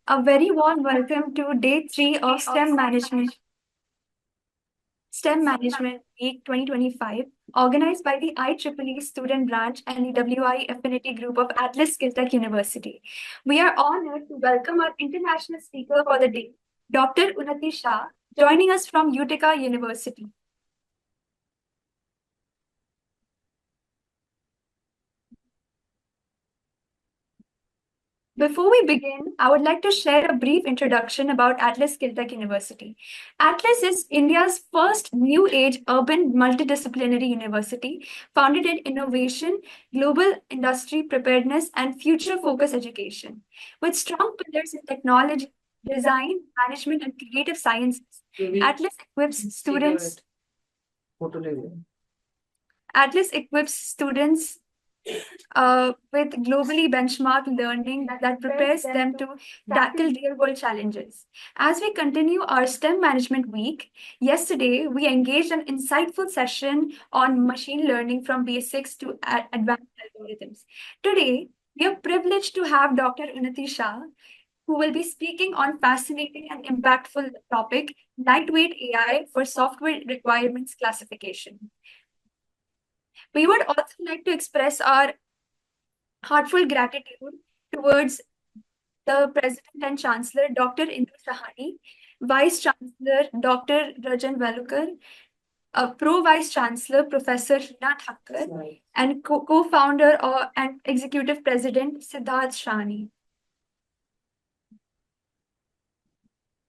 A very warm welcome to day 3 of STEM Management Week 2025, organized by the IEEE Student Branch and the WI Affinity Group of Atlas Skilltech University. We are honored to welcome our international speaker for the day, Dr. Unnati Shah, joining us from Utica University. Before we begin, I would like to share a brief introduction about Atlas Skilltech University. Atlas is India's first new age urban multidisciplinary university founded in innovation, global industry preparedness, and future focused education. With strong pillars in technology, design, management, and creative sciences, Atlas equips students. Atlas equips students with globally benchmarked learning that prepares them to tackle real world challenges. As we continue our STEM Management Week, yesterday we engaged an insightful session on machine learning from basics to advanced algorithms. Today, we are privileged to have Dr. Unnati Shah, who will be speaking on fascinating and impactful topic, lightweight AI for software requirements classification. We would also like to express our heartfelt gratitude towards the President and Chancellor, Dr. Indu Shahani, Vice Chancellor, Dr. Rajan Velukar, Pro Vice Chancellor, Professor Hina Thakkar, and co-founder and Executive President, Siddharth Shani.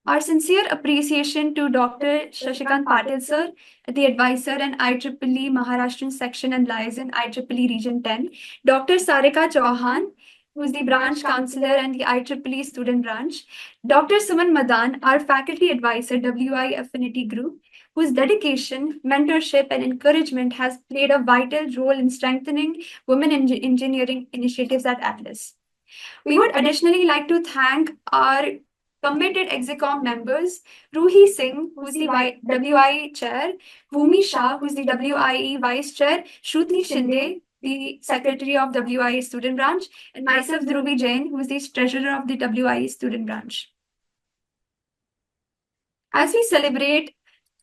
Our sincere appreciation to Dr. Shashikant Patil sir, the advisor and IEEE Maharashtrian section and liaison IEEE Region 10, Dr. Sarika Chauhan, who is the branch counselor and the IEEE student branch, Dr. Suman Madan, our faculty advisor, WI Affinity Group, whose dedication, mentorship, and encouragement has played a vital role in strengthening women engineering initiatives at Atlas. We would additionally like to thank our committed Execom members, Ruhi Singh, who is the WIE chair, Bhumi Shah, who is the WIE vice chair, Shruti Shinde, the secretary of WIE student branch, and myself, Dhruvi Jain, who is the treasurer of the WIE student branch. As we celebrate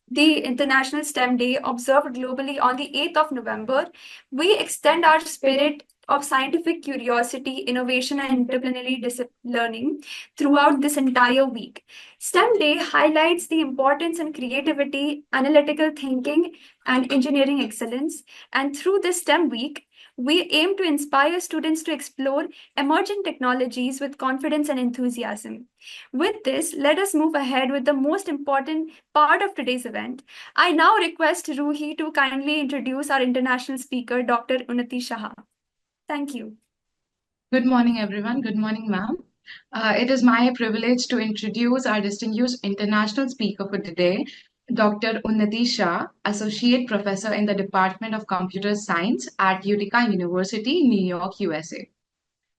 the International STEM Day observed globally on the 8th of November, we extend our spirit of scientific curiosity, innovation, and interdisciplinary learning throughout this entire week. STEM Day highlights the importance in creativity, analytical thinking, and engineering excellence. And through this STEM week, we aim to inspire students to explore emerging technologies with confidence and enthusiasm. With this, let us move ahead with the most important part of today's event. I now request Ruhi to kindly introduce our international speaker, Dr. Unnati Shah. Thank you. Good morning, everyone. Good morning, ma'am. It is my privilege to introduce our distinguished international speaker for today, Dr. Unnati Shah, Associate Professor in the Department of Computer Science at Utica University, New York, USA.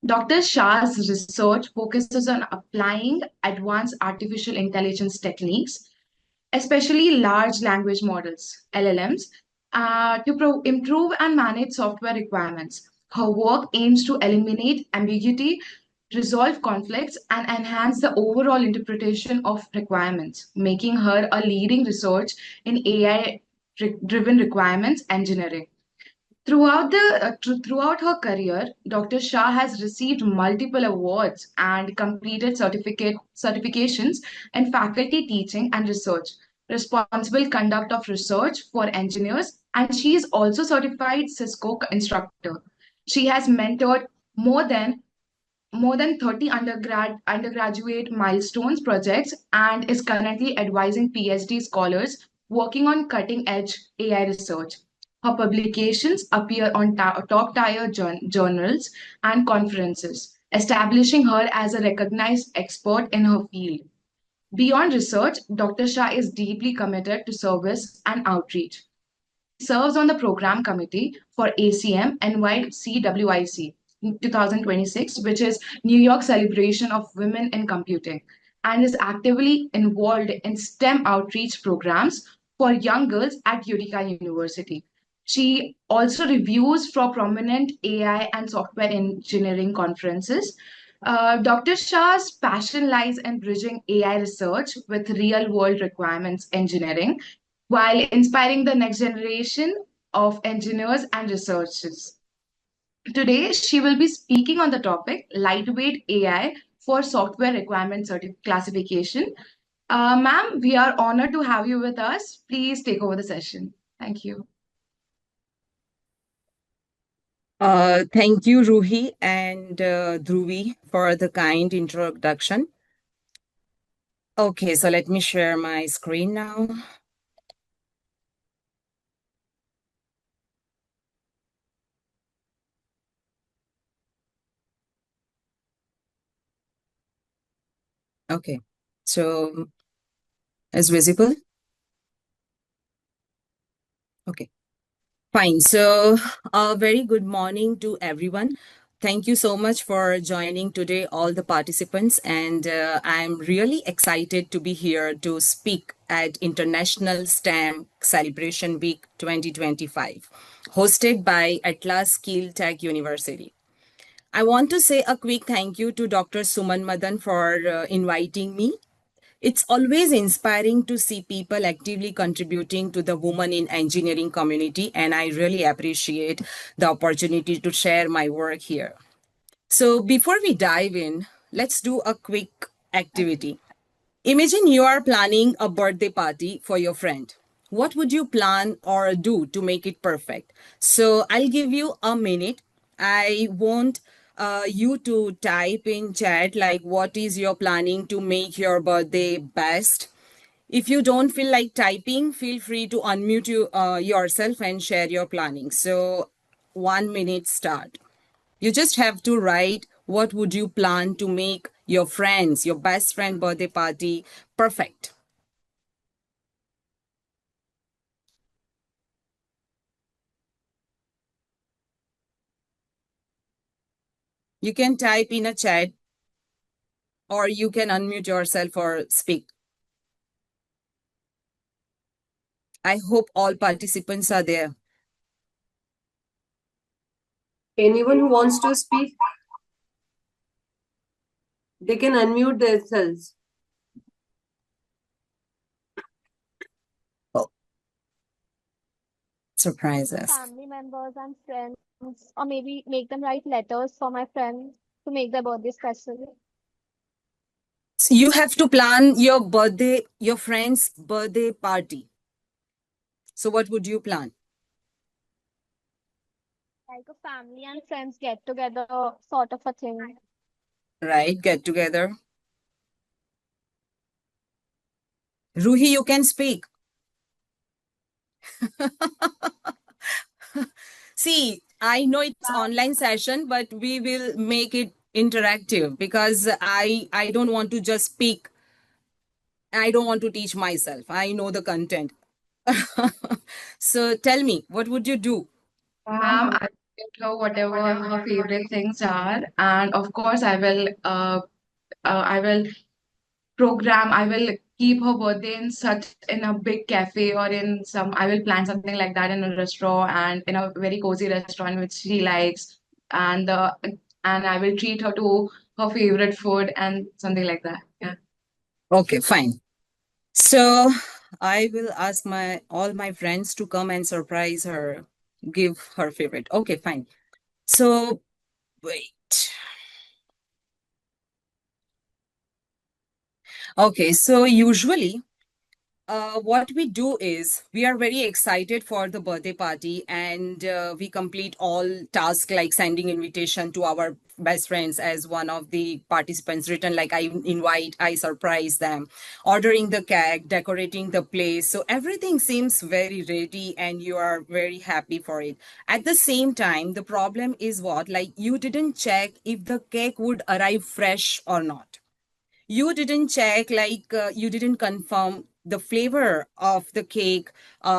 Dr. Shah's research focuses on applying advanced artificial intelligence techniques, especially large language models, LLMs, to improve and manage software requirements. Her work aims to eliminate ambiguity, resolve conflicts, and enhance the overall interpretation of requirements, making her a leading research in AI-driven requirements engineering. Throughout her career, Dr. Shah has received multiple awards and completed certifications in faculty teaching and research, responsible conduct of research for engineers, and she is also certified Cisco instructor. She has mentored more than 30 undergraduate milestones projects and is currently advising PhD scholars working on cutting edge AI research. Her publications appear on top-tier journals and conferences, establishing her as a recognized expert in her field. Beyond research, Dr. Shah is deeply committed to service and outreach. She serves on the program committee for ACM NYCWIC 2026, which is New York Celebration of Women in Computing, and is actively involved in STEM outreach programs for young girls at Utica University. She also reviews for prominent AI and software engineering conferences, Dr. Shah's passion lies in bridging AI research with real world requirements engineering while inspiring the next generation of engineers and researchers. Today, she will be speaking on the topic lightweight AI for software requirement classification. Ma'am, we are honored to have you with us. Please take over the session. Thank you. Thank you, Ruhi and Dhruvi, for the kind introduction. Okay, so let me share my screen now. Okay, so is visible? Okay, fine. So, a very good morning to everyone. Thank you so much for joining today, all the participants. And I'm really excited to be here to speak at International STEM Celebration Week 2025, hosted by Atlas Skill Tech University. I want to say a quick thank you to Dr. Suman Madan for inviting me. It's always inspiring to see people actively contributing to the women in engineering community, and I really appreciate the opportunity to share my work here. So, before we dive in, let's do a quick activity. Imagine you are planning a birthday party for your friend. What would you plan or do to make it perfect? So I'll give you a minute. I want you to type in chat like what is your planning to make your birthday best. If you don't feel like typing, feel free to unmute yourself and share your planning. So 1 minute start. You just have to write what would you plan to make your friends, your best friend birthday party perfect. You can type in a chat or you can unmute yourself or speak. I hope all participants are there. Anyone who wants to speak, they can unmute themselves. Surprise us. Family members and friends, or maybe make them write letters for my friends to make their birthday special. So you have to plan your birthday, your friend's birthday party. So what would you plan? Like a family and friends get together sort of a thing. Right? Get together. Ruhi, you can speak. See, I know it's online session, but we will make it interactive because I don't want to just speak. I don't want to teach myself. I know the content. So tell me, what would you do? Ma'am, I will get her whatever her favorite things are, and of course, I will program. I will keep her birthday in a big cafe or in some. I will plan something like that in a restaurant and in a very cozy restaurant which she likes, and I will treat her to her favorite food and something like that. Yeah. Okay, fine. So I will ask my all my friends to come and surprise her, give her favorite. Okay, fine. So wait. Okay, so usually what we do is we are very excited for the birthday party and we complete all tasks like sending invitation to our best friends as one of the participants written like I invite, I surprise them, ordering the cake, decorating the place. So everything seems very ready and you are very happy for it. At the same time, the problem is what? Like you didn't check if the cake would arrive fresh or not. You didn't check you didn't confirm the flavor of the cake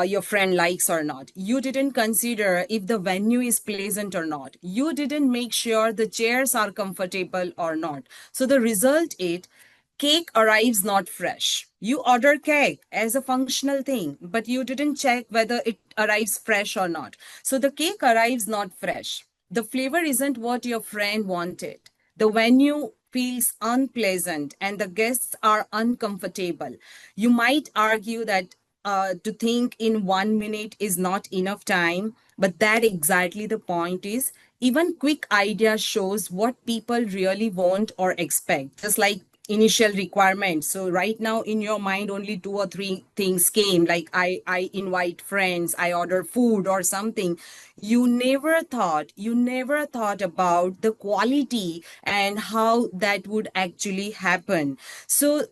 your friend likes or not. You didn't consider if the venue is pleasant or not. You didn't make sure the chairs are comfortable or not. So the result is cake arrives not fresh. You order cake as a functional thing, but you didn't check whether it arrives fresh or not. So the cake arrives not fresh. The flavor isn't what your friend wanted. the venue feels unpleasant and the guests are uncomfortable. You might argue that to think in 1 minute is not enough time, but that exactly the point is. Even quick idea shows what people really want or expect, just like initial requirements. So right now in your mind only 2 or 3 things came, like I invite friends, I order food or something. You never thought about the quality and how that would actually happen. So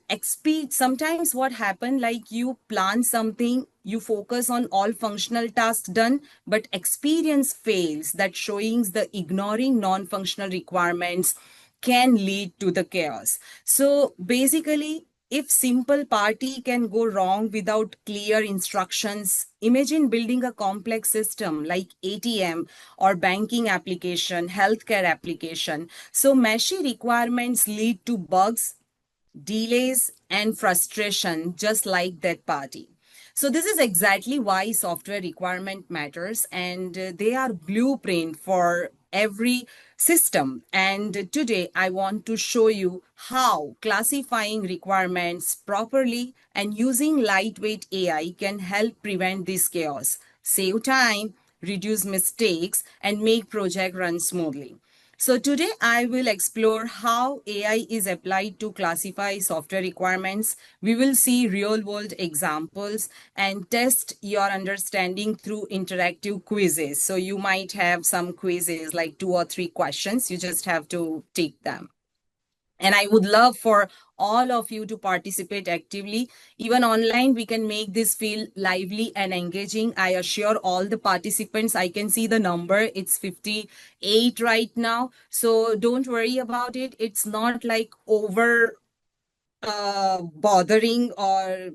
sometimes what happen, like you plan something, you focus on all functional tasks done, but experience fails, that showing the ignoring non-functional requirements can lead to the chaos. So basically, if simple party can go wrong without clear instructions, imagine building a complex system like ATM or banking application, healthcare application. So meshy requirements lead to bugs, delays, and frustration, just like that party. So this is exactly why software requirement matters, and they are blueprint for every system. And today I want to show you how classifying requirements properly and using lightweight AI can help prevent this chaos, save time, reduce mistakes, and make project run smoothly. So today I will explore how AI is applied to classify software requirements. We will see real world examples and test your understanding through interactive quizzes. So you might have some quizzes like 2 or 3 questions. You just have to take them. And I would love for all of you to participate actively. Even online, we can make this feel lively and engaging. I assure all the participants, I can see the number, it's 58 right now. So don't worry about it. It's not like over bothering or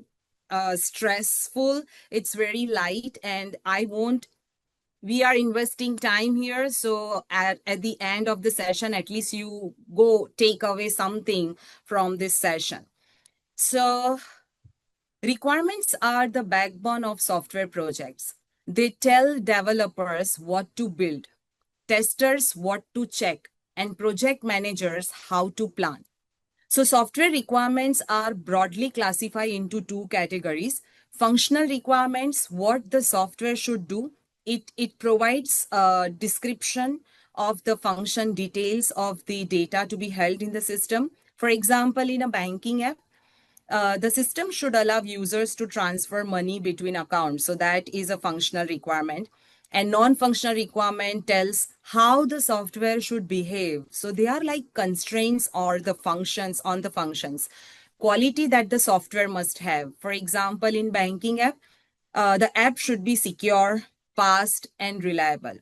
stressful. It's very light, and we are investing time here. So at the end of the session, at least you go take away something from this session. So requirements are the backbone of software projects. They tell developers what to build, testers what to check, and project managers how to plan. So software requirements are broadly classified into 2 categories. Functional requirements, what the software should do. It provides a description of the function details of the data to be held in the system. For example, in a banking app, the system should allow users to transfer money between accounts. So that is a functional requirement. And non-functional requirement tells how the software should behave. So they are like constraints or the functions on the functions. Quality that the software must have. For example, in banking app, the app should be secure, fast, and reliable.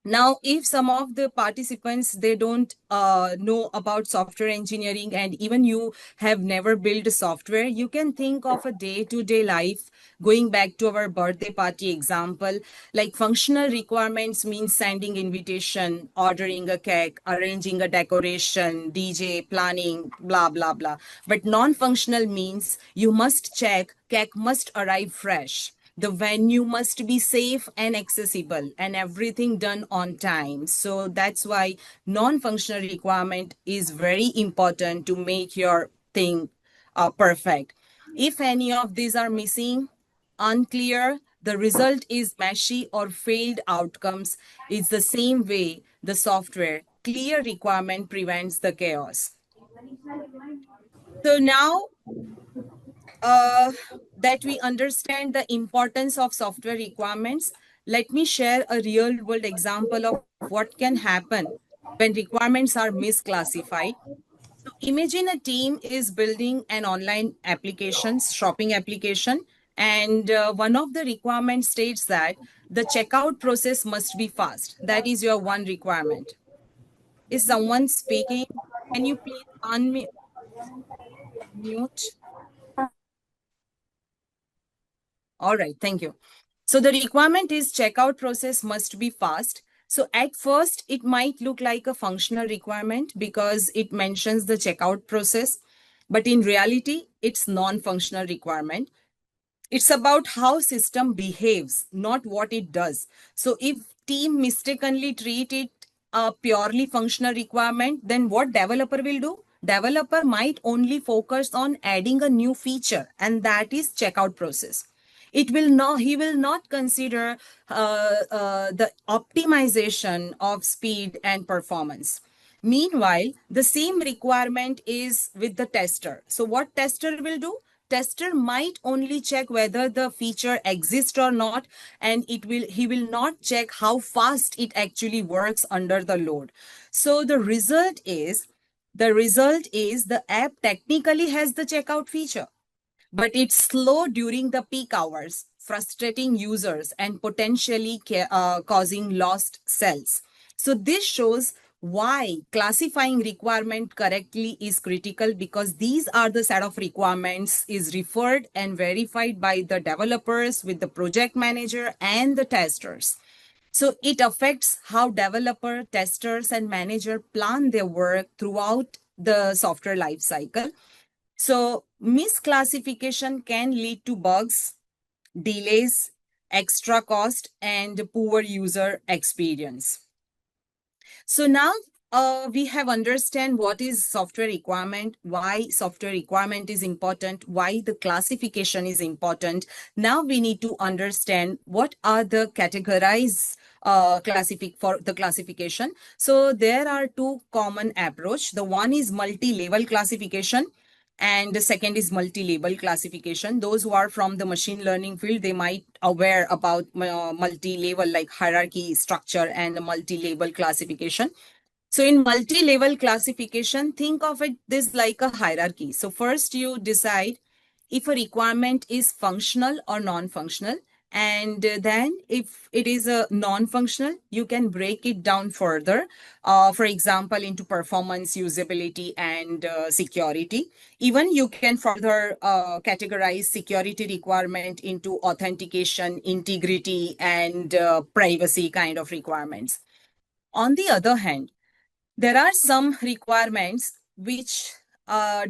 Now, if some of the participants, they don't know about software engineering, and even you have never built software, you can think of a day-to-day life, going back to our birthday party example. Like functional requirements means sending invitation, ordering a cake, arranging a decoration, DJ, planning, blah, blah, blah. But non-functional means you must check, cake must arrive fresh, the venue must be safe and accessible, and everything done on time. So that's why non-functional requirement is very important to make your thing perfect. If any of these are missing, unclear, the result is meshy or failed outcomes. It's the same way the software clear requirement prevents the chaos. So now that we understand the importance of software requirements, let me share a real world example of what can happen when requirements are misclassified. So imagine a team is building an online application, shopping application, and one of the requirements states that the checkout process must be fast. That is your one requirement. Is someone speaking? Can you please unmute? All right, thank you. So the requirement is checkout process must be fast. So at first, it might look like a functional requirement because it mentions the checkout process, but in reality, it's non-functional requirement. It's about how system behaves, not what it does. So if team mistakenly treat it a purely functional requirement, then what developer will do? Developer might only focus on adding a new feature, and that is checkout process. He will not consider the optimization of speed and performance. Meanwhile, the same requirement is with the tester. So what tester will do? Tester might only check whether the feature exists or not, and he will not check how fast it actually works under the load. So the result is the app technically has the checkout feature, but it's slow during the peak hours, frustrating users and potentially causing lost sales. So this shows why classifying requirement correctly is critical, because these are the set of requirements is referred and verified by the developers with the project manager and the testers. So it affects how developer, testers, and manager plan their work throughout the software lifecycle. So misclassification can lead to bugs, delays, extra cost, and poor user experience. So now we have understand what is software requirement, why software requirement is important, why the classification is important. Now we need to understand what are the categorized for the classification. So there are two common approach. The one is multi-level classification, and the second is multi-label classification. Those who are from the machine learning field, they might aware about multi-level like hierarchy structure and the multi-label classification. So in multi-level classification, think of it this like a hierarchy. So first you decide if a requirement is functional or non-functional. And then if it is a non-functional, you can break it down further, for example, into performance, usability, and security. Even you can further categorize security requirement into authentication, integrity, and privacy kind of requirements. On the other hand, there are some requirements which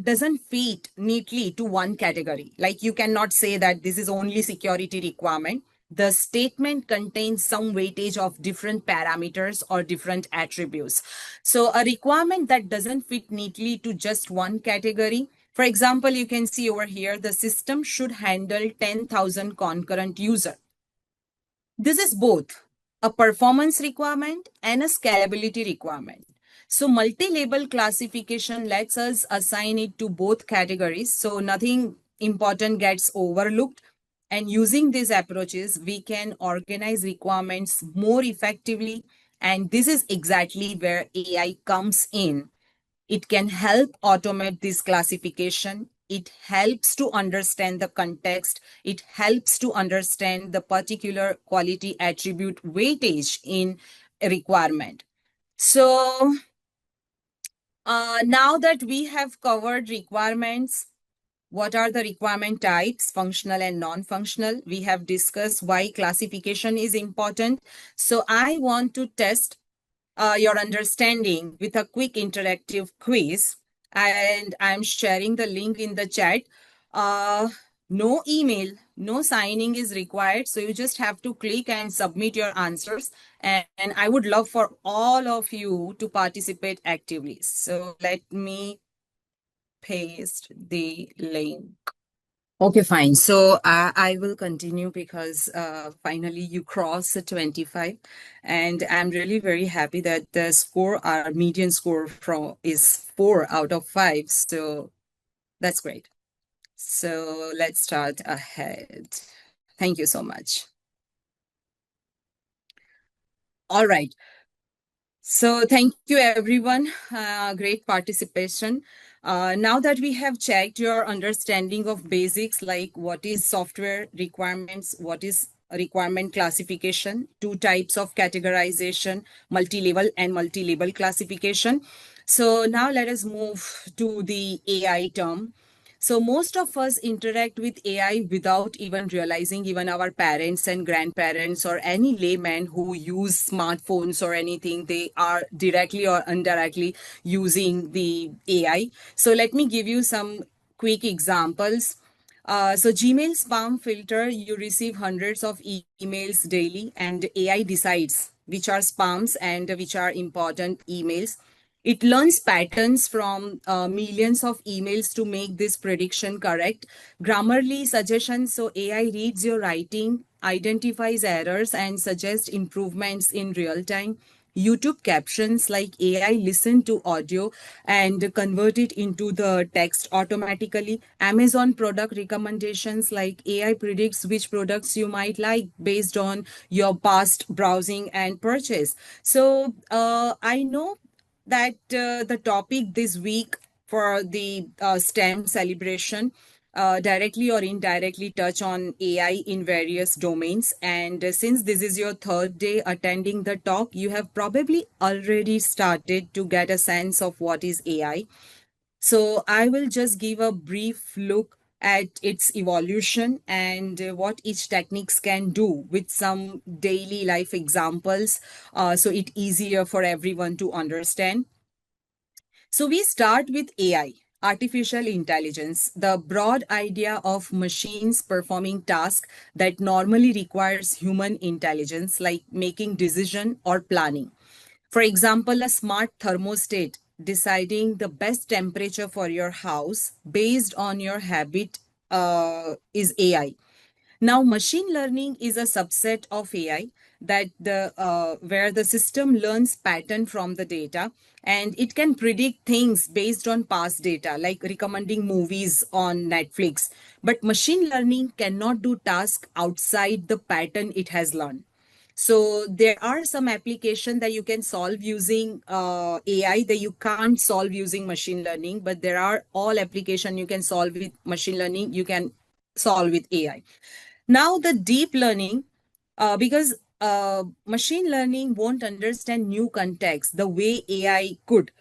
doesn't fit neatly to one category. Like you cannot say that this is only security requirement. The statement contains some weightage of different parameters or different attributes. So a requirement that doesn't fit neatly to just one category. For example, you can see over here, the system should handle 10,000 concurrent user. This is both a performance requirement and a scalability requirement. So multi-label classification lets us assign it to both categories, so nothing important gets overlooked. And using these approaches, we can organize requirements more effectively. And this is exactly where AI comes in. It can help automate this classification. It helps to understand the context. It helps to understand the particular quality attribute weightage in a requirement. So now that we have covered requirements, what are the requirement types, functional and non-functional? We have discussed why classification is important. So I want to test your understanding with a quick interactive quiz. And I'm sharing the link in the chat. No email, no signing is required. So you just have to click and submit your answers. And I would love for all of you to participate actively. So let me paste the link. Okay, fine. So I will continue because finally you crossed the 25, and I'm really very happy that the score, our median score is 4 out of 5. So that's great. So let's start ahead. Thank you so much. All right. So thank you, everyone. Great participation. Now that we have checked your understanding of basics, like what is software requirements, what is requirement classification, two types of categorization, multi-level and multi-label classification. So now let us move to the AI term. So most of us interact with AI without even realizing. Even our parents and grandparents or any layman who use smartphones or anything, they are directly or indirectly using the AI. So let me give you some quick examples. So Gmail spam filter, you receive hundreds of emails daily and AI decides which are spams and which are important emails. It learns patterns from millions of emails to make this prediction correct. Grammarly suggestions, so AI reads your writing, identifies errors, and suggests improvements in real time. YouTube captions, like AI listen to audio and convert it into the text automatically. Amazon product recommendations, like AI predicts which products you might like based on your past browsing and purchase. So I know that the topic this week for the STEM celebration directly or indirectly touch on AI in various domains. And since this is your third day attending the talk, you have probably already started to get a sense of what is AI. So I will just give a brief look at its evolution and what each techniques can do with some daily life examples, so it easier for everyone to understand. So we start with AI, artificial intelligence, the broad idea of machines performing tasks that normally requires human intelligence, like making decision or planning. For example, a smart thermostat deciding the best temperature for your house based on your habit is AI. Now, machine learning is a subset of AI that the where the system learns pattern from the data, and it can predict things based on past data, like recommending movies on Netflix. But machine learning cannot do tasks outside the pattern it has learned. So there are some applications that you can solve using AI that you can't solve using machine learning, but there are all application you can solve with machine learning, you can solve with AI. Now, the deep learning, because machine learning won't understand new context the way AI could.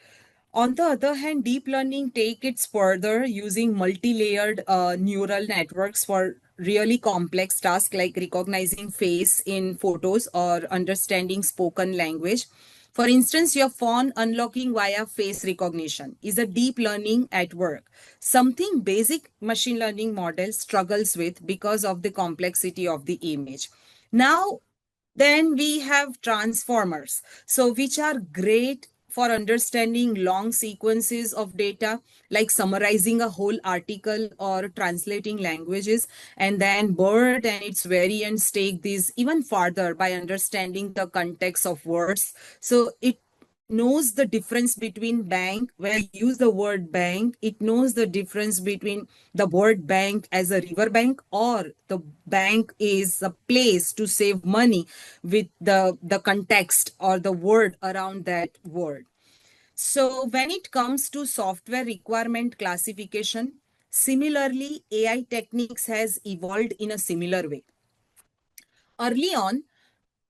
On the other hand, deep learning take it further using multi-layered neural networks for really complex tasks like recognizing face in photos or understanding spoken language. For instance, your phone unlocking via face recognition is a deep learning at work, something basic machine learning model struggles with because of the complexity of the image. Now, then we have transformers, so which are great for understanding long sequences of data, like summarizing a whole article or translating languages. And then BERT and its variants take this even farther by understanding the context of words. So it knows the difference between bank, where you use the word bank, it knows the difference between the word bank as a river bank, or the bank is a place to save money with the context or the word around that word. So when it comes to software requirement classification, similarly, AI techniques has evolved in a similar way. Early on,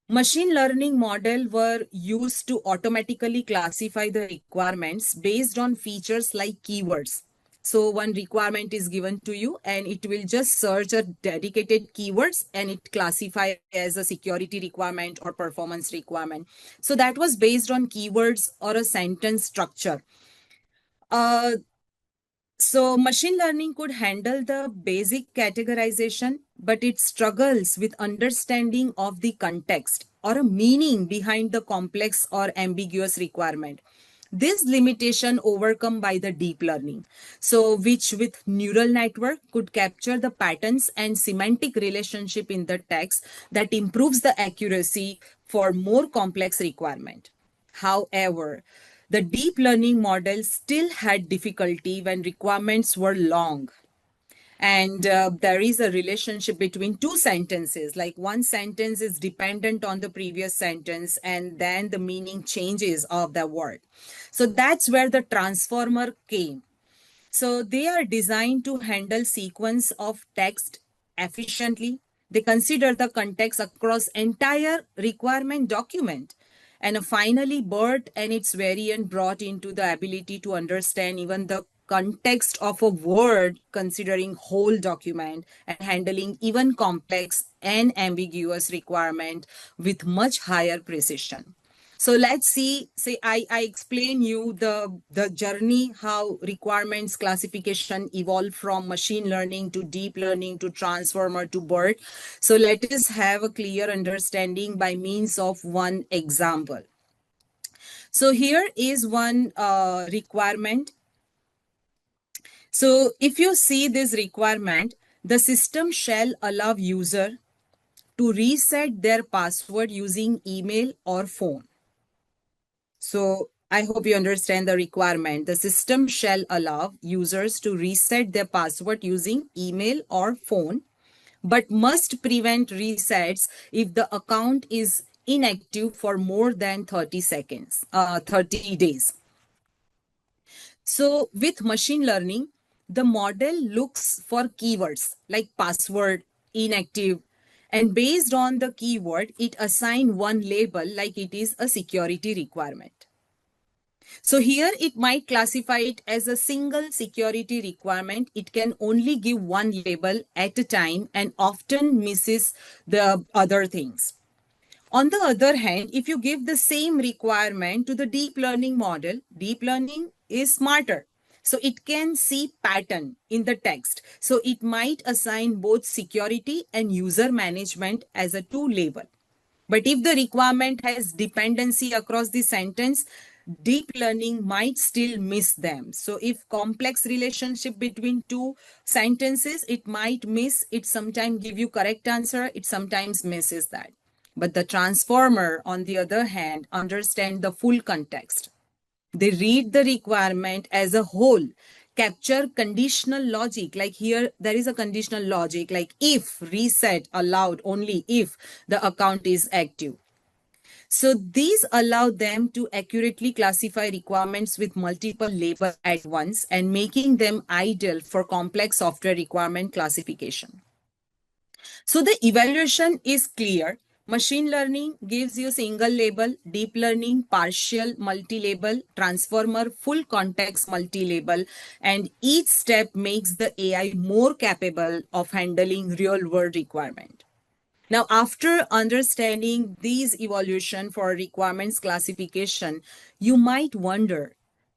machine learning model were used to automatically classify the requirements based on features like keywords. So one requirement is given to you and it will just search a dedicated keywords and it classify as a security requirement or performance requirement. So that was based on keywords or a sentence structure. Uh, so machine learning could handle the basic categorization, but it struggles with understanding of the context or a meaning behind the complex or ambiguous requirement. This limitation overcome by the deep learning, so which with neural network could capture the patterns and semantic relationship in the text that improves the accuracy for more complex requirement. However, the deep learning model still had difficulty when requirements were long. And there is a relationship between two sentences, like one sentence is dependent on the previous sentence, and then the meaning changes of the word. So that's where the transformer came. So they are designed to handle sequence of text efficiently. They consider the context across entire requirement document. And finally, BERT and its variant brought into the ability to understand even the context of a word, considering whole document and handling even complex and ambiguous requirement with much higher precision. So let's see, I explain you the journey, how requirements classification evolved from machine learning to deep learning to transformer to BERT. So let us have a clear understanding by means of one example. So here is one requirement. So if you see this requirement, the system shall allow user to reset their password using email or phone. So I hope you understand the requirement. The system shall allow users to reset their password using email or phone, but must prevent resets if the account is inactive for more than 30 days. So with machine learning, the model looks for keywords like password, inactive, and based on the keyword, it assigns one label like it is a security requirement. So here it might classify it as a single security requirement. It can only give one label at a time and often misses the other things. On the other hand, if you give the same requirement to the deep learning model, deep learning is smarter. So it can see pattern in the text. So it might assign both security and user management as a two label. But if the requirement has dependency across the sentence, deep learning might still miss them. So if complex relationship between two sentences, it might miss, it sometimes give you correct answer, it sometimes misses that. But the transformer, on the other hand, understand the full context. They read the requirement as a whole, capture conditional logic. Like here, there is a conditional logic, like if reset allowed only if the account is active. So these allow them to accurately classify requirements with multiple labels at once and making them ideal for complex software requirement classification. So the evaluation is clear. Machine learning gives you single label, deep learning partial multi-label, transformer full context multi-label, and each step makes the AI more capable of handling real-world requirement. Now, after understanding these evolution for requirements classification, you might wonder,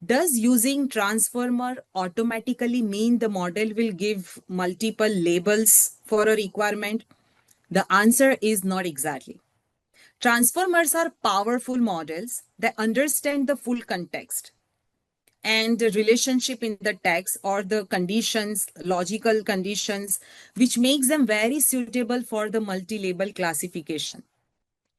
does using transformer automatically mean the model will give multiple labels for a requirement? The answer is not exactly. Transformers are powerful models that understand the full context and the relationship in the text or the conditions, logical conditions, which makes them very suitable for the multi-label classification.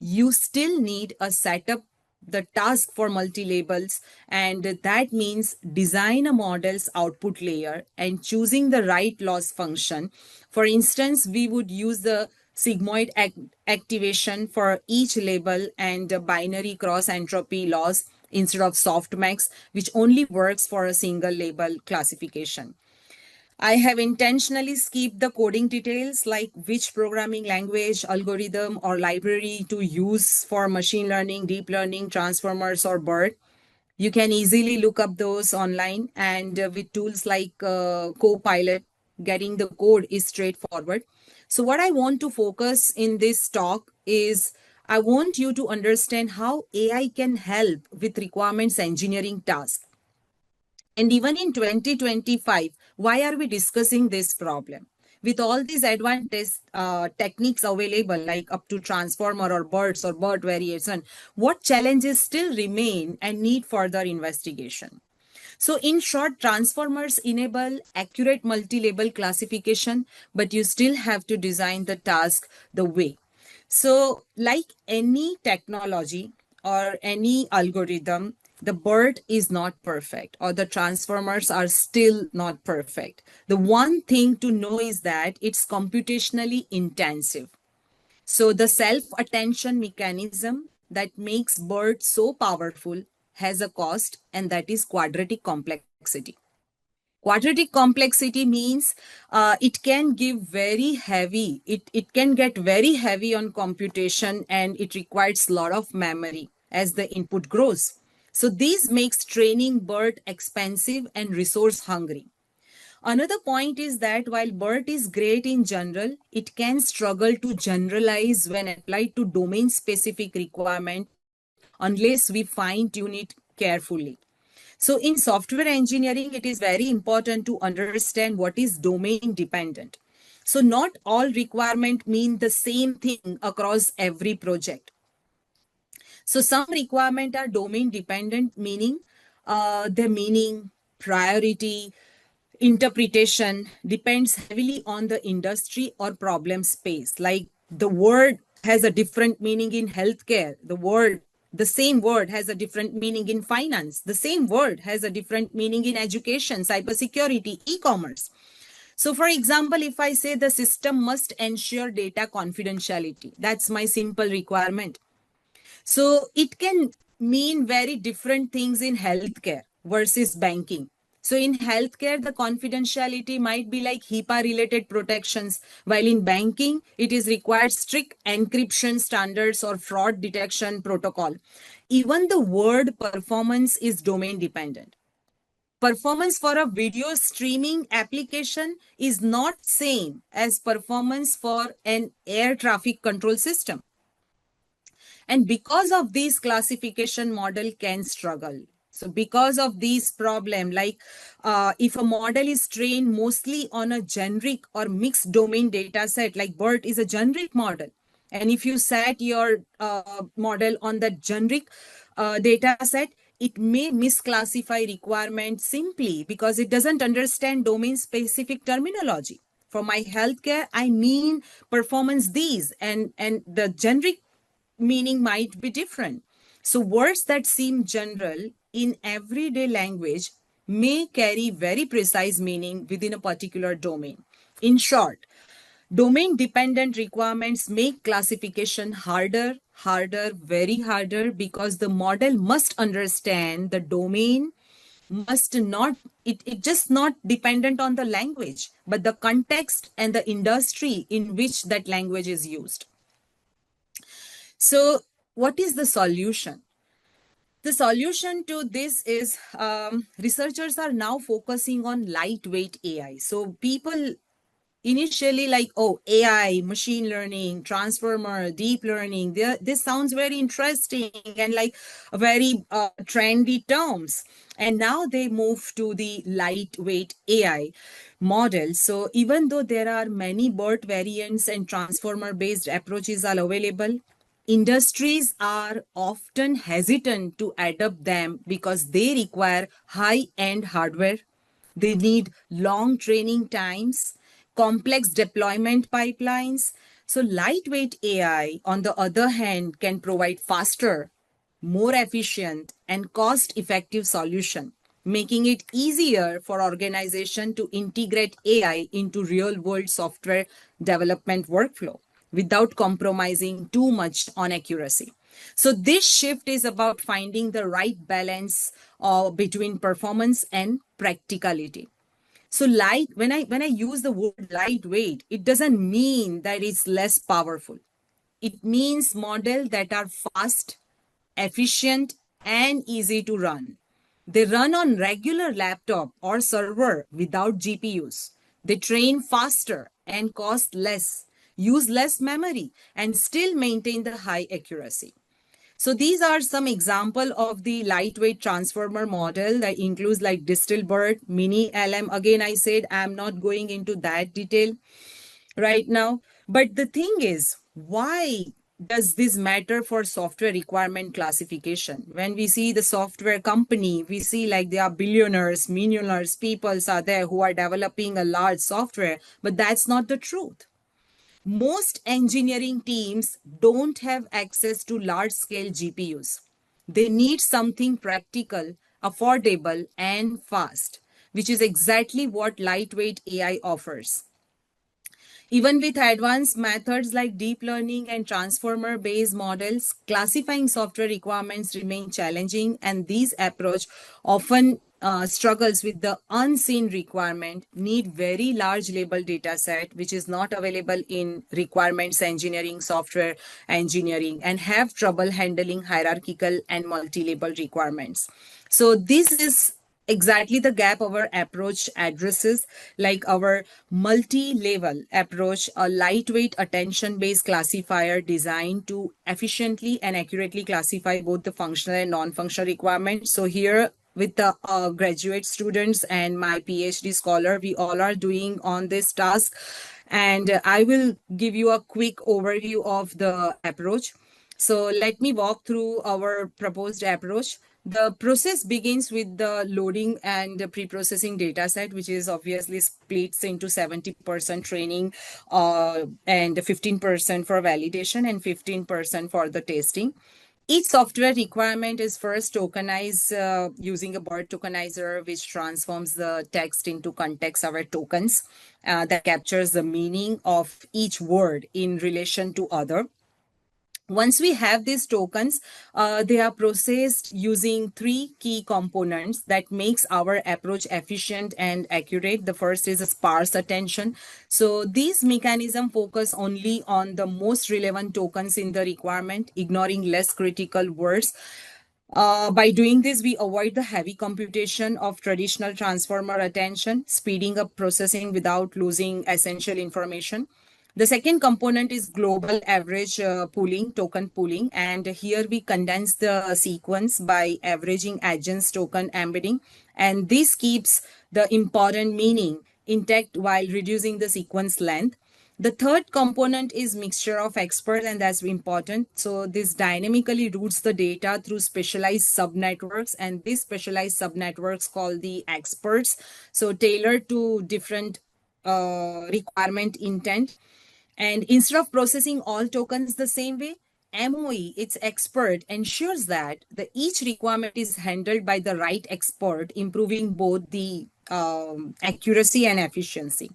You still need a setup, the task for multi-labels, and that means design a model's output layer and choosing the right loss function. For instance, we would use the sigmoid activation for each label and a binary cross entropy loss instead of softmax, which only works for a single label classification. I have intentionally skipped the coding details like which programming language, algorithm, or library to use for machine learning, deep learning, transformers, or BERT. You can easily look up those online, and with tools like Copilot, getting the code is straightforward. So what I want to focus in this talk is I want you to understand how AI can help with requirements engineering tasks. And even in 2025, why are we discussing this problem? With all these advanced techniques available, like up to transformer or BERTs or BERT variation, what challenges still remain and need further investigation? So in short, transformers enable accurate multi-label classification, but you still have to design the task the way. So like any technology or any algorithm, the BERT is not perfect or the transformers are still not perfect. The one thing to know is that it's computationally intensive. So the self-attention mechanism that makes BERT so powerful has a cost, and that is quadratic complexity. Quadratic complexity means it can give very heavy, it can get very heavy on computation, and it requires a lot of memory as the input grows. So this makes training BERT expensive and resource hungry. Another point is that while BERT is great in general, it can struggle to generalize when applied to domain specific requirement unless we fine tune it carefully. So in software engineering, it is very important to understand what is domain dependent. So not all requirements mean the same thing across every project. So some requirements are domain dependent, meaning the meaning, priority, interpretation depends heavily on the industry or problem space. Like the word has a different meaning in healthcare. The same word has a different meaning in finance. The same word has a different meaning in education, cybersecurity, e-commerce. So for example, if I say the system must ensure data confidentiality, that's my simple requirement. So it can mean very different things in healthcare versus banking. So in healthcare, the confidentiality might be like HIPAA related protections, while in banking, it is required strict encryption standards or fraud detection protocol. Even the word performance is domain dependent. Performance for a video streaming application is not same as performance for an air traffic control system. And because of this, classification model can struggle. So because of these problem, like if a model is trained mostly on a generic or mixed domain data set, like BERT is a generic model. And if you set your model on the generic data set, it may misclassify requirements simply because it doesn't understand domain specific terminology. For my healthcare, I mean performance these, and the generic meaning might be different. So words that seem general in everyday language may carry very precise meaning within a particular domain. In short, domain-dependent requirements make classification harder, very harder, because the model must understand the domain, must not, it just not dependent on the language, but the context and the industry in which that language is used. So what is the solution? The solution to this is researchers are now focusing on lightweight AI. So people initially like, oh, AI, machine learning, transformer, deep learning, this sounds very interesting and like very trendy terms. And now they move to the lightweight AI model. So even though there are many BERT variants and transformer-based approaches are available, industries are often hesitant to adopt them because they require high-end hardware. They need long training times, complex deployment pipelines. So lightweight AI, on the other hand, can provide faster, more efficient, and cost-effective solution, making it easier for organizations to integrate AI into real-world software development workflow without compromising too much on accuracy. So this shift is about finding the right balance between performance and practicality. So when I use the word lightweight, it doesn't mean that it's less powerful. It means models that are fast, efficient, and easy to run. They run on regular laptop or server without GPUs. They train faster and cost less, use less memory, and still maintain the high accuracy. So these are some example of the lightweight transformer model that includes like Distilbert, Mini LM. Again, I said I'm not going into that detail right now. But the thing is, why does this matter for software requirement classification? When we see the software company, we see like there are billionaires, millionaires, people are there who are developing a large software, but that's not the truth. Most engineering teams don't have access to large-scale GPUs. They need something practical, affordable, and fast, which is exactly what lightweight AI offers. Even with advanced methods like deep learning and transformer-based models, classifying software requirements remain challenging, and this approach often struggles with the unseen requirement, need very large label data set, which is not available in requirements engineering, software engineering, and have trouble handling hierarchical and multi-label requirements. So this is exactly the gap our approach addresses, like our multi-level approach, a lightweight attention-based classifier designed to efficiently and accurately classify both the functional and non-functional requirements. So here with the graduate students and my PhD scholar, we all are doing on this task. And I will give you a quick overview of the approach. So let me walk through our proposed approach. The process begins with the loading and the pre-processing data set, which is obviously splits into 70% training and 15% for validation and 15% for the testing. Each software requirement is first tokenized using a BERT tokenizer, which transforms the text into context-aware tokens that captures the meaning of each word in relation to other. Once we have these tokens, they are processed using three key components that makes our approach efficient and accurate. The first is a sparse attention. So these mechanisms focus only on the most relevant tokens in the requirement, ignoring less critical words. By doing this, we avoid the heavy computation of traditional transformer attention, speeding up processing without losing essential information. The second component is global average pooling, token pooling. And here we condense the sequence by averaging agents token embedding. And this keeps the important meaning intact while reducing the sequence length. The third component is mixture of experts, and that's important. So this dynamically routes the data through specialized subnetworks, and these specialized subnetworks called the experts. So tailored to different requirement intent. And instead of processing all tokens the same way, MOE, its expert, ensures that each requirement is handled by the right expert, improving both the accuracy and efficiency.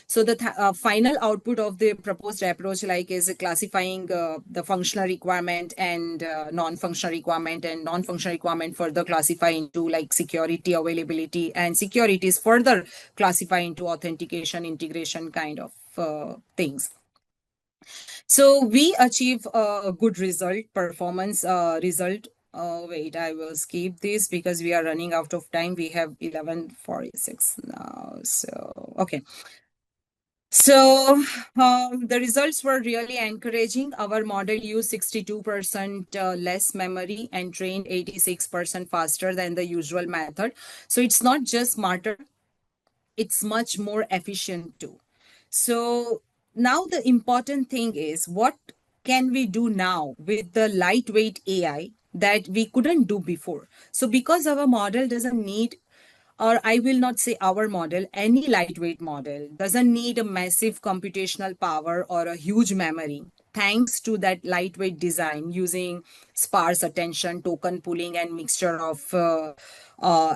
So the final output of the proposed approach is classifying the functional requirement and non-functional requirement, and non-functional requirement further classify into like security, availability, and security is further classify into authentication, integration kind of things. So we achieve a good result, performance result. Wait, I will skip this because we are running out of time. We have 11:46 now. So, okay. So the results were really encouraging. Our model used 62% less memory and trained 86% faster than the usual method. So it's not just smarter, it's much more efficient too. So now the important thing is, what can we do now with the lightweight AI that we couldn't do before? So because our model doesn't need, or I will not say our model, any lightweight model doesn't need a massive computational power or a huge memory. Thanks to that lightweight design using sparse attention, token pooling, and mixture of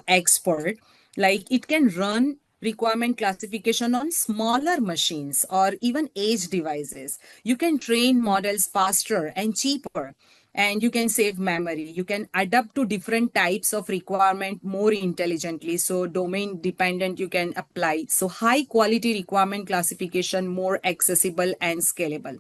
expert, like it can run requirement classification on smaller machines or even edge devices. You can train models faster and cheaper, and you can save memory. You can adapt to different types of requirement more intelligently. So domain dependent you can apply. So high quality requirement classification more accessible and scalable.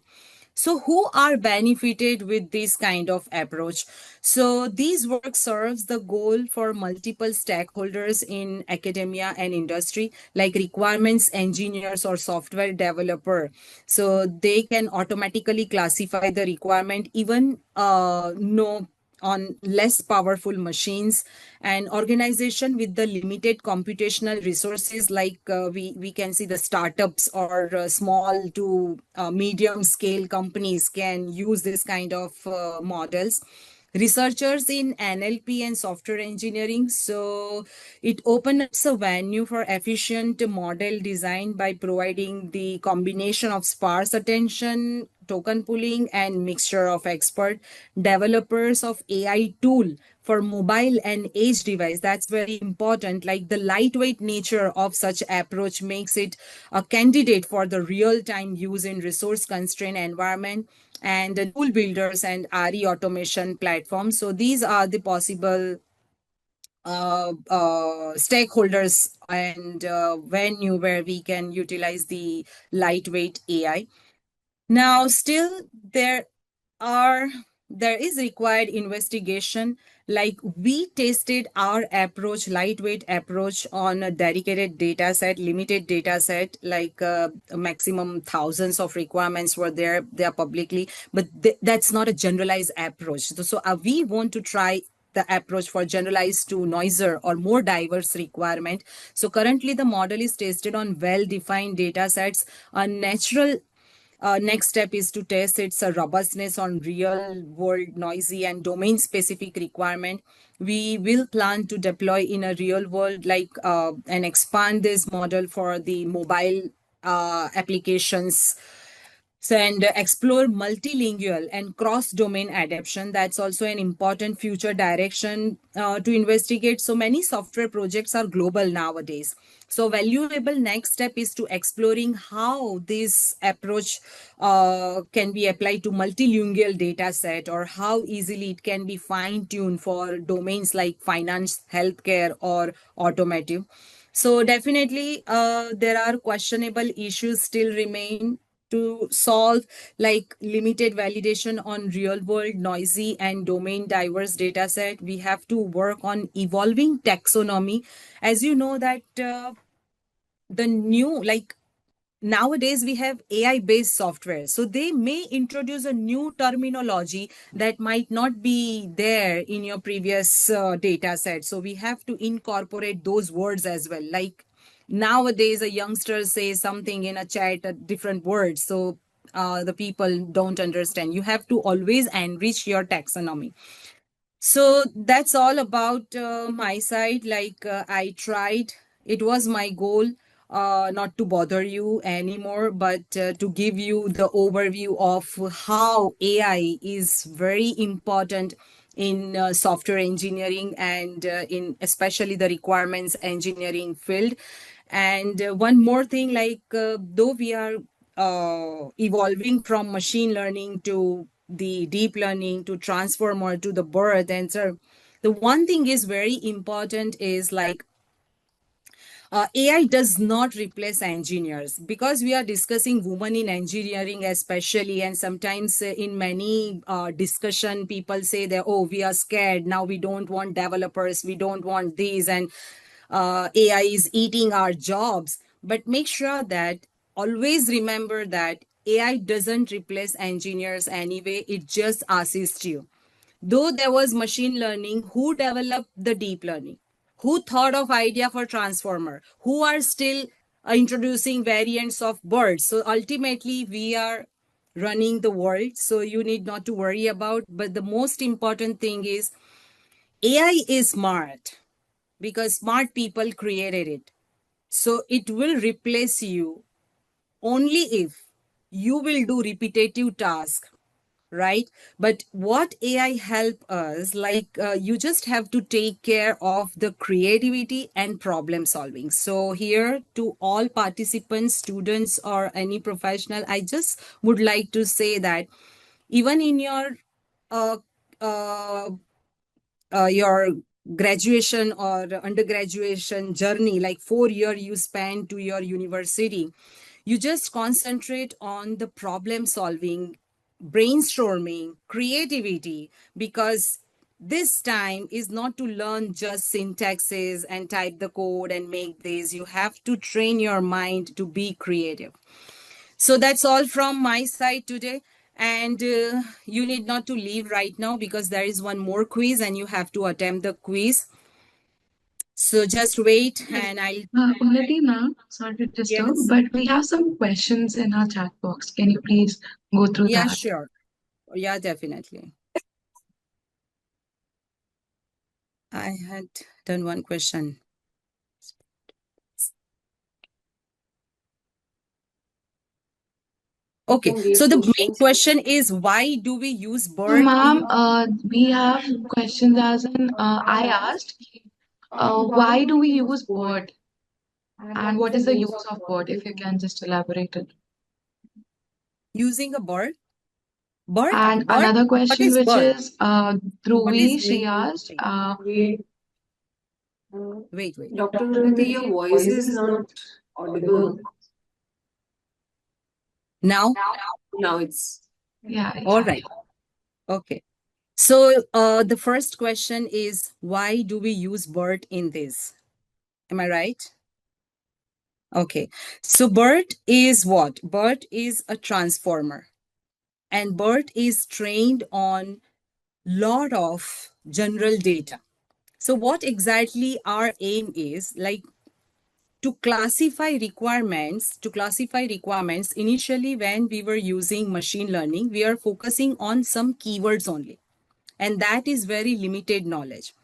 So who are benefited with this kind of approach? So these work serves the goal for multiple stakeholders in academia and industry, like requirements engineers or software developer. So they can automatically classify the requirement even no on less powerful machines, and organization with the limited computational resources, like we can see the startups or small to medium scale companies can use this kind of models. Researchers in NLP and software engineering. So it opens a venue for efficient model design by providing the combination of sparse attention, token pooling, and mixture of expert. Developers of AI tool for mobile and edge device, that's very important. Like the lightweight nature of such approach makes it a candidate for the real-time use in resource constrained environment, and the tool builders and RE automation platforms. So these are the possible stakeholders and venue where we can utilize the lightweight AI. Now, still there are there is required investigation. Like we tested our approach, lightweight approach, on a dedicated data set, limited data set, like maximum thousands of requirements were there publicly, but that's not a generalized approach. So we want to try the approach for generalized to noisier or more diverse requirement. So currently the model is tested on well-defined data sets. A natural next step is to test its robustness on real world noisy and domain specific requirement. We will plan to deploy in a real world, like and expand this model for the mobile applications. So, and explore multilingual and cross-domain adaptation. That's also an important future direction to investigate. So many software projects are global nowadays. So valuable next step is to exploring how this approach can be applied to multilingual data set, or how easily it can be fine-tuned for domains like finance, healthcare, or automotive. So definitely there are questionable issues still remain to solve, like limited validation on real world noisy and domain diverse data set. We have to work on evolving taxonomy. As you know that the new, like nowadays we have AI based software, so they may introduce a new terminology that might not be there in your previous data set. So we have to incorporate those words as well. Like nowadays a youngster says something in a chat, a different words, so the people don't understand. You have to always enrich your taxonomy. So that's all about my side. Like I tried, it was my goal not to bother you anymore, but to give you the overview of how AI is very important in software engineering and in especially the requirements engineering field. And one more thing, like though we are evolving from machine learning to the deep learning to transform or to the birth and so, the one thing is very important is like AI does not replace engineers, because we are discussing women in engineering especially, and sometimes in many discussion people say that, oh, we are scared now, we don't want developers, we don't want these, and AI is eating our jobs. But make sure that always remember that AI doesn't replace engineers anyway, it just assists you. Though there was machine learning, who developed the deep learning? Who thought of idea for transformer? Who are still introducing variants of birds? So ultimately, we are running the world. So you need not to worry about. But the most important thing is AI is smart because smart people created it. So it will replace you only if you will do repetitive tasks, right? But what AI help us, like you just have to take care of the creativity and problem solving. So here to all participants, students, or any professional, I just would like to say that even in uh, uh, your graduation or undergraduation journey, like 4 year you spend to your university, you just concentrate on the problem solving, brainstorming, creativity, because this time is not to learn just syntaxes and type the code and make this. You have to train your mind to be creative. So that's all from my side today. And you need not to leave right now, because there is one more quiz and you have to attempt the quiz. So just wait and I'll. Unnati ma'am, sorry to disturb, Yes. but we have some questions in our chat box. Can you please go through Yeah, that? sure. Yeah, definitely. I had done one question. Okay, can read so the main questions. question is, why do we use So, bird ma'am, in? we have questions as in I asked, why do we use bird? And what is the use of bird? If you can just elaborate it. Using a bird? Bird? And Bird? another What question, is which bird? is What is Dhruvi, she meaning? asked, Wait, Wait, wait. Dr. Unnati, your voice is not audible. Now? Now it's yeah, All exactly. right. Okay. So the first question is, why do we use BERT in this? Am I right? Okay. So BERT is what? BERT is a transformer, and BERT is trained on lot of general data. So what exactly our aim is, like, to classify requirements. Initially, when we were using machine learning, we are focusing on some keywords only, and that is very limited knowledge.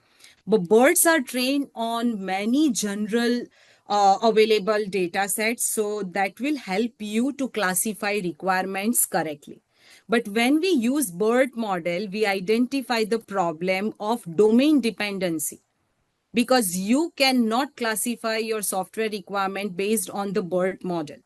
But birds are trained on many general available data sets, so that will help you to classify requirements correctly. But when we use BERT model, we identify the problem of domain dependency, because you cannot classify your software requirement based on the BERT model.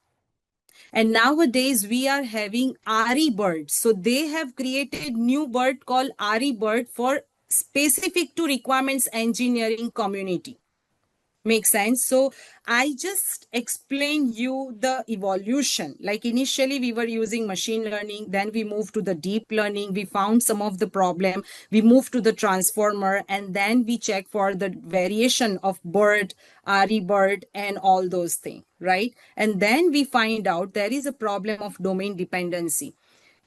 And nowadays we are having RE-BERT. So they have created new BERT called RE-BERT for specific to requirements engineering community. Makes sense? So I just explained you the evolution. Like initially we were using machine learning, then we moved to the deep learning. We found some of the problem. We moved to the transformer, and then we check for the variation of BERT, RE-BERT, and all those things, right? And then we find out there is a problem of domain dependency.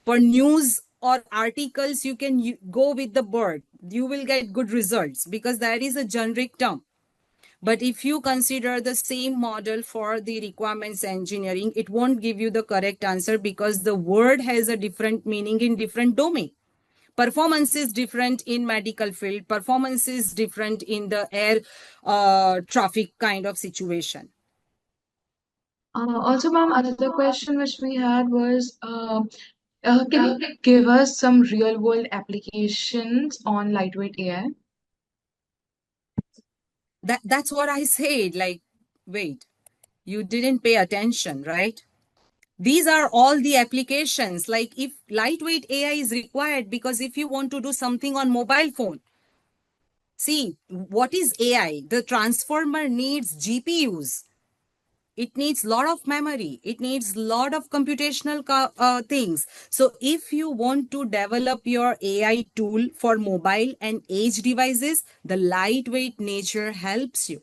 For news or articles, you can go with the BERT. You will get good results because there is a generic term. But if you consider the same model for the requirements engineering, it won't give you the correct answer because the word has a different meaning in different domain. Performance is different in medical field. Performance is different in the air traffic kind of situation. Also, ma'am, another question which we had was, can you give us some real world applications on lightweight AI? That's what I said. Like, wait, you didn't pay attention, right? These are all the applications. Like if lightweight AI is required, because if you want to do something on mobile phone, see, what is AI? The transformer needs GPUs. It needs lot of memory. It needs lot of computational things. So if you want to develop your AI tool for mobile and edge devices, the lightweight nature helps you.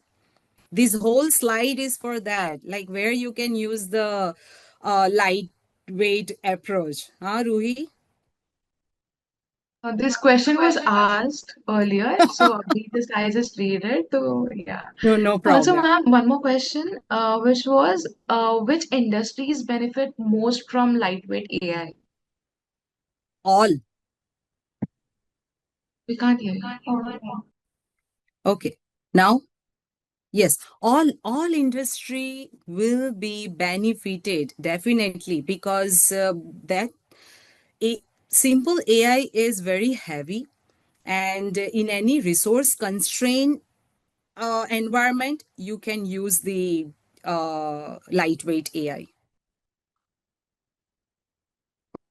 This whole slide is for that, like where you can use the lightweight approach. Huh, Ruhi? This question was asked earlier, so we decided to just read it. So yeah. No Also, problem. ma'am, one more question, which was, which industries benefit most from lightweight AI? All. We can't hear you. Okay. Now, yes, all industry will be benefited definitely, because that a simple AI is very heavy, and in any resource constrained environment, you can use the lightweight AI.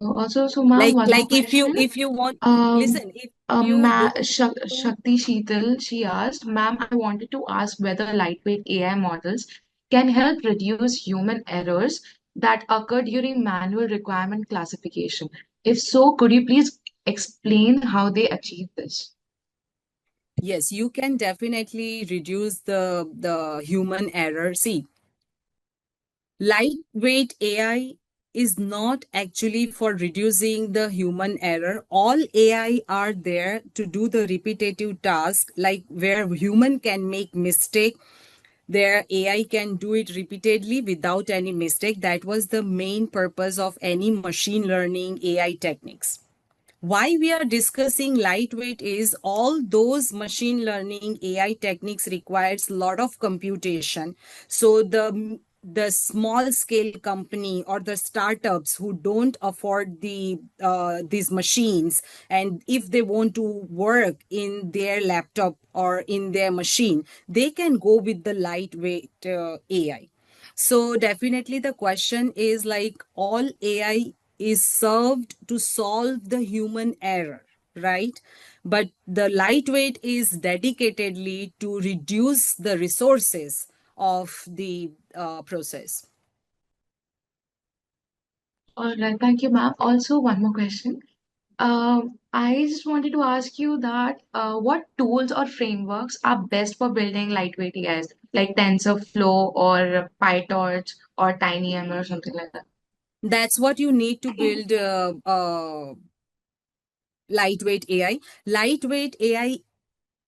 Also, so ma'am, one more Like question. if you want, Um, listen, if you Ma don't Shakti Sheetal, she asked, ma'am, I wanted to ask whether lightweight AI models can help reduce human errors that occur during manual requirement classification. If so, could you please explain how they achieve this? yes, you can definitely reduce the human error. See, lightweight AI is not actually for reducing the human error. All AI are there to do the repetitive task, like where human can make mistake, their AI can do it repeatedly without any mistake. That was the main purpose of any machine learning AI techniques. Why we are discussing lightweight is all those machine learning AI techniques requires a lot of computation. So the small scale company or the startups who don't afford these machines, and if they want to work in their laptop or in their machine, they can go with the lightweight AI. So definitely the question is, like, all AI is served to solve the human error, right? But the lightweight is dedicatedly to reduce the resources of the process. All right, thank you, ma'am. Also, one more question. I just wanted to ask you that what tools or frameworks are best for building lightweight AIs, like TensorFlow or PyTorch or TinyML or something like that? That's what you need to build lightweight AI. Lightweight AI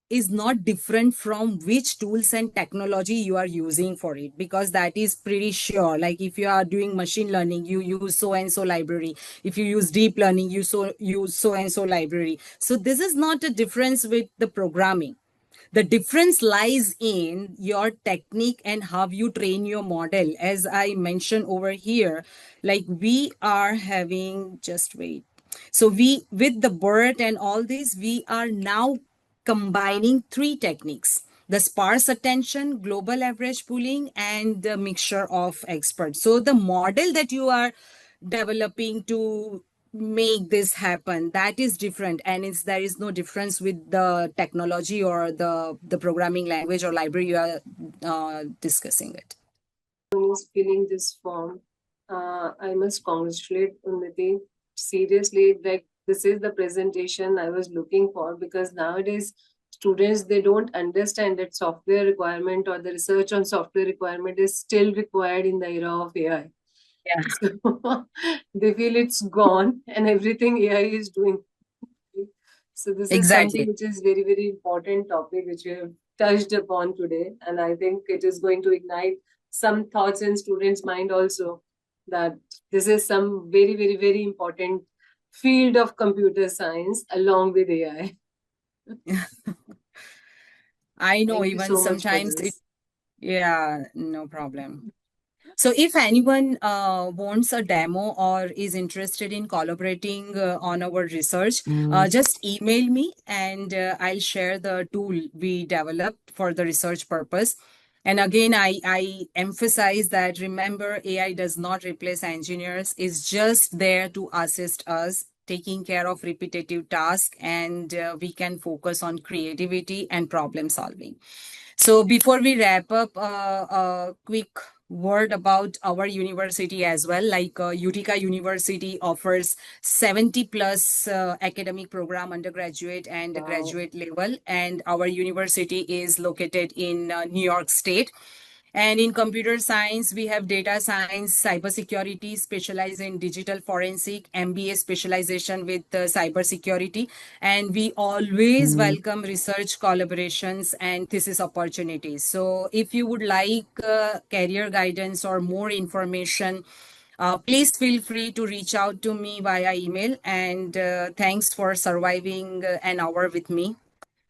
is not different from which tools and technology you are using for it, because that is pretty sure. Like if you are doing machine learning, you use so and so library. If you use deep learning, you use so and so library. So this is not a difference with the programming. The difference lies in your technique and how you train your model. As I mentioned over here, like we are having, just wait. So we, with the BERT and all this, we are now combining three techniques: the sparse attention, global average pooling, and the mixture of experts. So the model that you are developing to make this happen, that is different, and there is no difference with the technology or the programming language or library you are discussing it. Is filling this form. I must congratulate Unnati. Seriously, like this is the presentation I was looking for, because nowadays students, they don't understand that software requirement or the research on software requirement is still required in the era of AI. Yeah. So they feel it's gone and everything AI is doing. So this is something Exactly. which is very, very important topic which we have touched upon today. And I think it is going to ignite some thoughts in students' mind also, that this is some very, very, very important field of computer science along with AI. I know, Thank you even so much for sometimes this. yeah, no problem. So if anyone wants a demo or is interested in collaborating on our research, just email me and I'll share the tool we developed for the research purpose. And again, I emphasize that, remember, AI does not replace engineers. It's just there to assist us taking care of repetitive tasks, and we can focus on creativity and problem solving. So before we wrap up, a quick word about our university as well. Like Utica University offers 70 plus academic program, undergraduate and Wow. graduate level. And our university is located in New York State. And in computer science, we have data science, cybersecurity, specialize in digital forensic, MBA specialization with cybersecurity. And we always welcome research collaborations and thesis opportunities. So if you would like career guidance or more information, please feel free to reach out to me via email. And thanks for surviving an hour with me.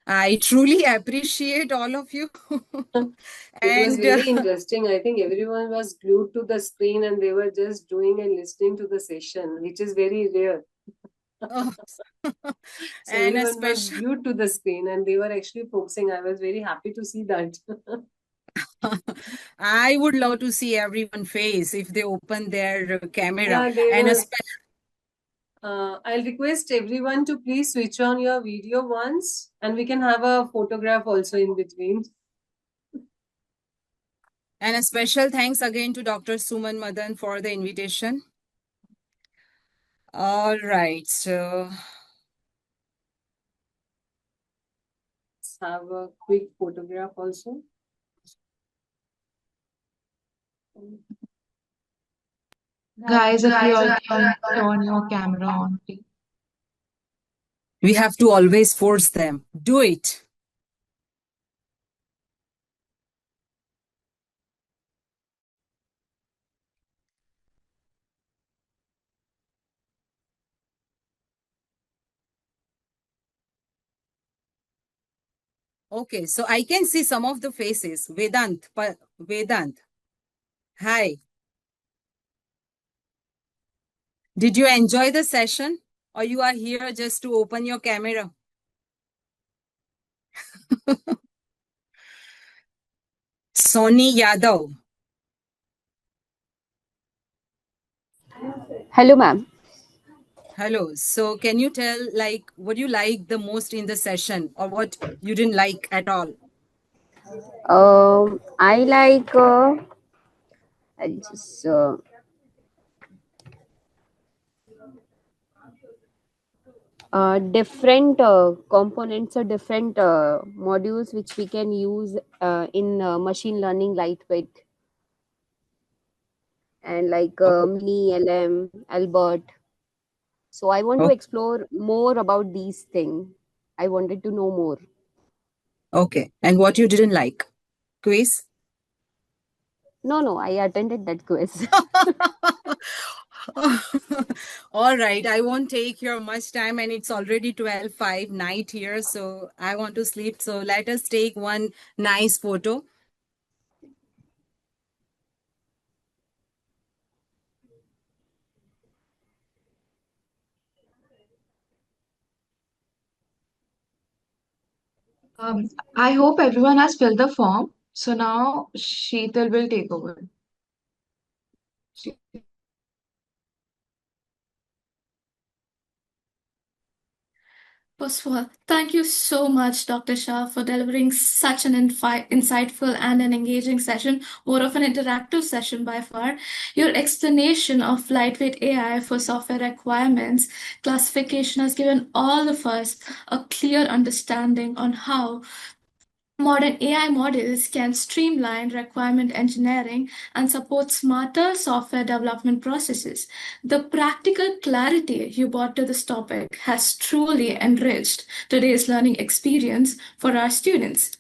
I truly appreciate all of you. It was And very interesting. I think everyone was glued to the screen and they were just doing and listening to the session, which is very rare. oh, So and a everyone was special glued to the screen and they were actually focusing. I was very happy to see that. I would love to see everyone face if they open their camera. Yeah, they And a were. I'll request everyone to please switch on your video once, and we can have a photograph also in between. special thanks again to Dr. Suman Madan for the invitation. All right, so Let's have a quick photograph also. Guys, if you all can turn your camera on, please. we have to always force them. Do it. Okay, so I can see some of the faces. Vedant. Hi. Did you enjoy the session, or you are here just to open your camera? Sony Yadav. Hello, ma'am. Hello. So can you tell, like, what you like the most in the session or what you didn't like at all? I like. I just. different components or different modules which we can use in machine learning lightweight and like Mini, LM, Albert. So I want to Oh, explore more about these things. I wanted to know more. okay. And what you didn't like? Quiz? No, I attended that quiz. All right. I won't take your much time, and it's already 12:05 night here, so I want to sleep. So let us take one nice photo. I hope everyone has filled the form. So now Sheetal will take over. First of all, thank you so much, Dr. Shah, for delivering such an insightful and an engaging session, more of an interactive session by far. Your explanation of lightweight AI for software requirements classification has given all of us a clear understanding on how modern AI models can streamline requirement engineering and support smarter software development processes. The practical clarity you brought to this topic has truly enriched today's learning experience for our students.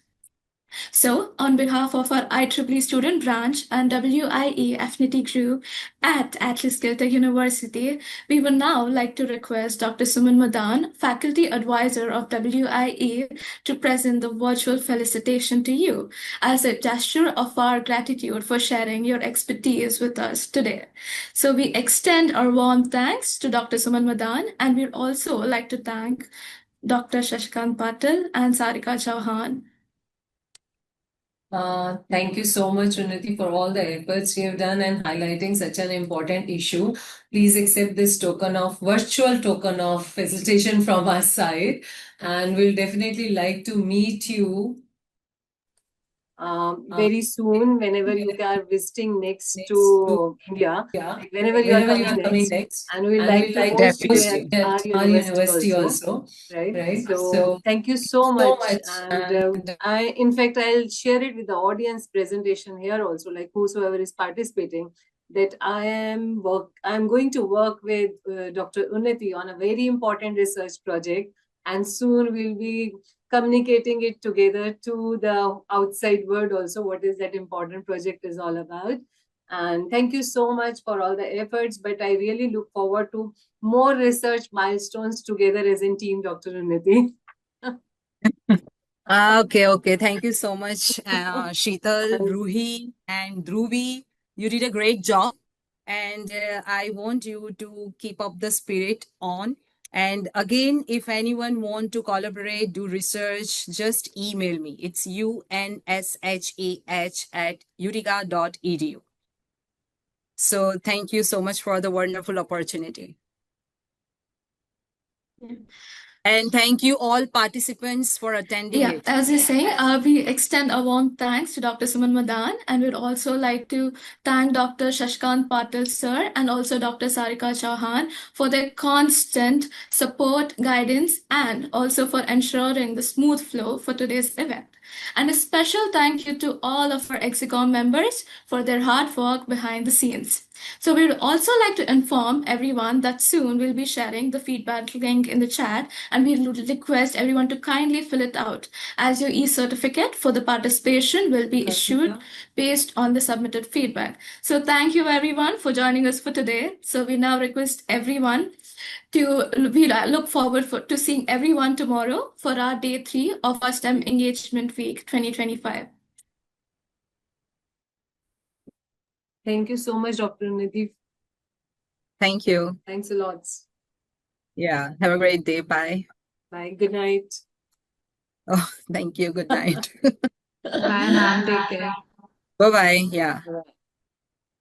So, on behalf of our IEEE student branch and WIE Affinity Group at Atlas Caltech University, we would now like to request Dr. Suman Madan, Faculty Advisor of WIE, to present the virtual felicitation to you as a gesture of our gratitude for sharing your expertise with us today. So, we extend our warm thanks to Dr. Suman Madan, and we'd also like to thank Dr. Shashikant Patil and Sarika Chauhan. Thank you so much, Unnati, for all the efforts you have done and highlighting such an important issue. Please accept this virtual token of facilitation from our side, and we'll definitely like to meet you very soon whenever you are visiting next to India, whenever you are coming next, and we like to host you at our university also, right? So thank you so much, and in fact, I'll share it with the audience presentation here also, like whosoever is participating, that I'm going to work with Dr. Unnati on a very important research project, and soon we'll be communicating it together to the outside world also, what is that important project is all about. And thank you so much for all the efforts, but I really look forward to more research milestones together as in team, Dr. Unnati. Okay. Thank you so much, Sheetal, Ruhi, and Dhruvi. You did a great job. And I want you to keep up the spirit on. And again, if anyone want to collaborate, do research, just email me. It's unshah@utica.edu. So thank you so much for the wonderful opportunity. And thank you all participants for attending Yeah, it. as you say, we extend a warm thanks to Dr. Suman Madan, and we'd also like to thank Dr. Shashikant Patil sir and also Dr. Sarika Chauhan for their constant support, guidance, and also for ensuring the smooth flow for today's event. And a special thank you to all of our Exicom members for their hard work behind the scenes. So we would also like to inform everyone that soon we'll be sharing the feedback link in the chat, and we would request everyone to kindly fill it out, as your e-certificate for the participation will be issued based on the submitted feedback. So thank you everyone for joining us for today. So we now request everyone we look forward to seeing everyone tomorrow for our day 3 of our STEM Engagement Week 2025. Thank you so much, Dr. Unnati. Thank you. Thanks a lot. Yeah. Have a great day. Bye. Bye. Good night. Oh, thank you. Good night. Bye, ma'am. Take care. Bye-bye. Yeah. Bye.